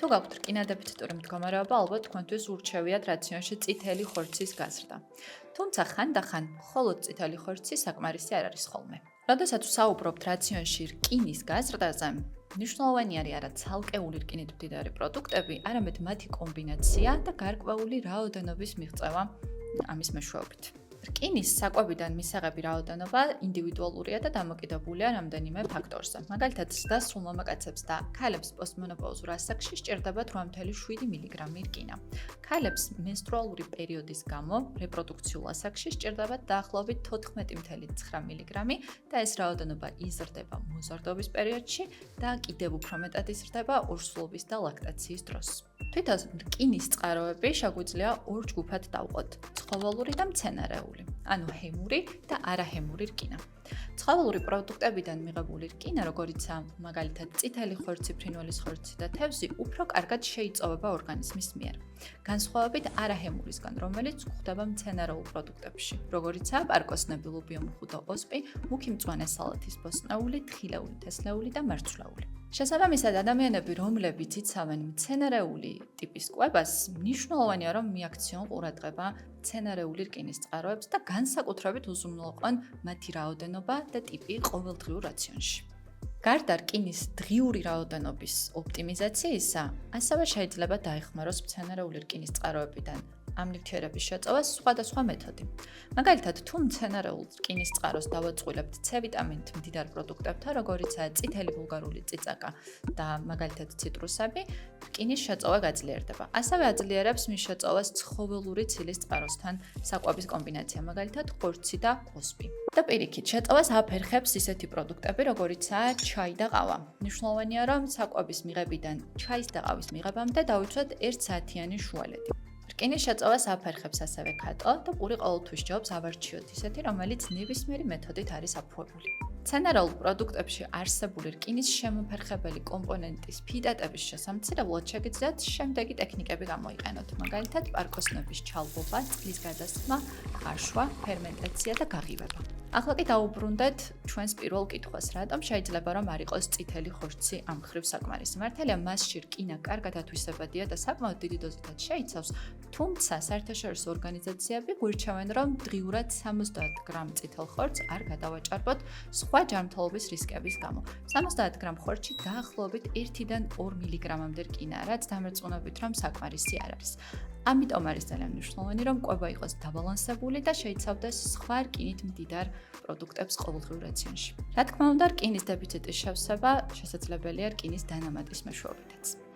თუ გაქვთ რკინა-დეფიციტური მდგომარეობა, ალბათ თქვენთვის ურჩევიათ რაციონში წითელი ხორცის გაზრდა. თუმცა ხანდახან მხოლოდ წითელი ხორცი საკმარისი არ არის ხოლმე. როდესაც ვსაუბრობთ რაციონში რკინის გაზრდაზე, მნიშვნელოვანი არის არა ცალკეული რკინით მდიდარი პროდუქტები, არამედ მათი კომბინაცია და გარკვეული რაოდენობის მიღწევა ამის მეშვეობით. რკინის საკვებიდან მისაღები რაოდენობა ინდივიდუალურია და დამოკიდებულია რამდენიმე ფაქტორზე. მაგალითად, ზრდას სულ მამაკაცებს და ქალებს პოსტმენოპაუზურ ასაკში სჭირდებათ 8.7 მგ რკინა. ქალებს მენსტრუალური პერიოდის გამო რეპროდუქციულ ასაკში სჭირდებათ დაახლოებით 14.9 მგ და ეს რაოდენობა იზრდება მოზარდობის პერიოდში და კიდევ უფრო მეტად იზრდება ორსულობის და ლაქტაციის დროს. თვითონ რკინის წყაროები შეგვიძლია ორ ჯგუფად დავყოთ: ცხოველური და მცენარეული, ანუ ჰემური და არაჰემური რკინა. ცხოველური პროდუქტებიდან მიღებული რკინა, როგორიცაა მაგალითად წითელი ხორცი, ფრინველის ხორცი და თევზი, უფრო კარგად შეიწოვება ორგანიზმის მიერ. განსხვავებით არაჰემურისგან, რომელიც გვხვდება მცენარეულ პროდუქტებში, როგორიცაა პარკოსნები, ლობიომუხუ და ოსპი, მუქი მწვანე სალათის ბოსტნეული, თხილეული, თესლეული და მარცვლეული. შესაბამისად, ადამიანები, რომლებიც იცავენ მცენარეული ტიპის კვებას, მნიშვნელოვანია, რომ მიაქციონ ყურადღება მცენარეული რკინის წყაროებს და განსაკუთრებით უზრუნველყვან მათი რაოდენობა და ტიპი ყოველდღიურ რაციონში. გარდა რკინის დღიური რაოდენობის ოპტიმიზაციისა, ასევე შეიძლება დაეხმაროს მცენარეული რკინის წყაროებიდან ამ ნივთიერების შეწოვას სხვადასხვა მეთოდი. მაგალითად, თუ მცენარეულ რკინის წყაროს დავაწყვილებთ C ვიტამინით მდიდარ პროდუქტებთან, როგორიცაა წითელი ბულგარული წიწაკა და მაგალითად ციტრუსები, რკინის შეწოვა გაძლიერდება. ასევე აძლიერებს მის შეწოვას ცხოველური ცილის წყაროსთან საკვების კომბინაცია, მაგალითად ხორცი და ოსპი. და პირიქით, შეწოვას აფერხებს ისეთი პროდუქტები, როგორიცაა ჩაი და ყავა. მნიშვნელოვანია, რომ საკვების მიღებიდან ჩაის და ყავის მიღებამდე დავიცვათ 1 საათიანი შუალედი. რკინის შეწოვას აფერხებს ასევე ქატო და პური ყოველთვის ჯობს ავარჩიოთ ისეთი, რომელიც ნებისმიერი მეთოდით არის აფუებული. მცენარეულ პროდუქტებში არსებული რკინის შემოფერხებელი კომპონენტის ფიტატების შესამცირებლად შეგიძლიათ შემდეგი ტექნიკები გამოიყენოთ, მაგალითად პარკოსნების ჩალბობა, წყლის გადასხმა, ხარშვა, ფერმენტაცია და გაღივება. ახლა კი დავუბრუნდეთ ჩვენს პირველ კითხვას, რატომ შეიძლება რომ არ იყოს წითელი ხორცი ამ მხრივ საკმარისი? მართალია მასში რკინა კარგად ათვისებადია და საკმაოდ დიდი დოზითაც შეიცავს, თუმცა საერთაშორისო ორგანიზაციები გვირჩევენ, რომ დღიურად 70 გრამ წითელ ხორცს არ გადავაჭარბოთ სხვა ჯანმრთელობის რისკების გამო. 70 გრამ ხორცში დაახლოებით 1-დან 2 მგ-მდე რკინაა, რაც დამერწმუნებით, რომ საკმარისი არ არის. ამიტომ არის ძალიან მნიშვნელოვანი, რომ კვება იყოს დაბალანსებული და შეიცავდეს სხვა რკინით მდიდარ პროდუქტებს ყოველდღიურ რაციონში. რა თქმა უნდა, რკინის დეფიციტის შევსება შესაძლებელია რკინის დანამატის მეშვეობითაც.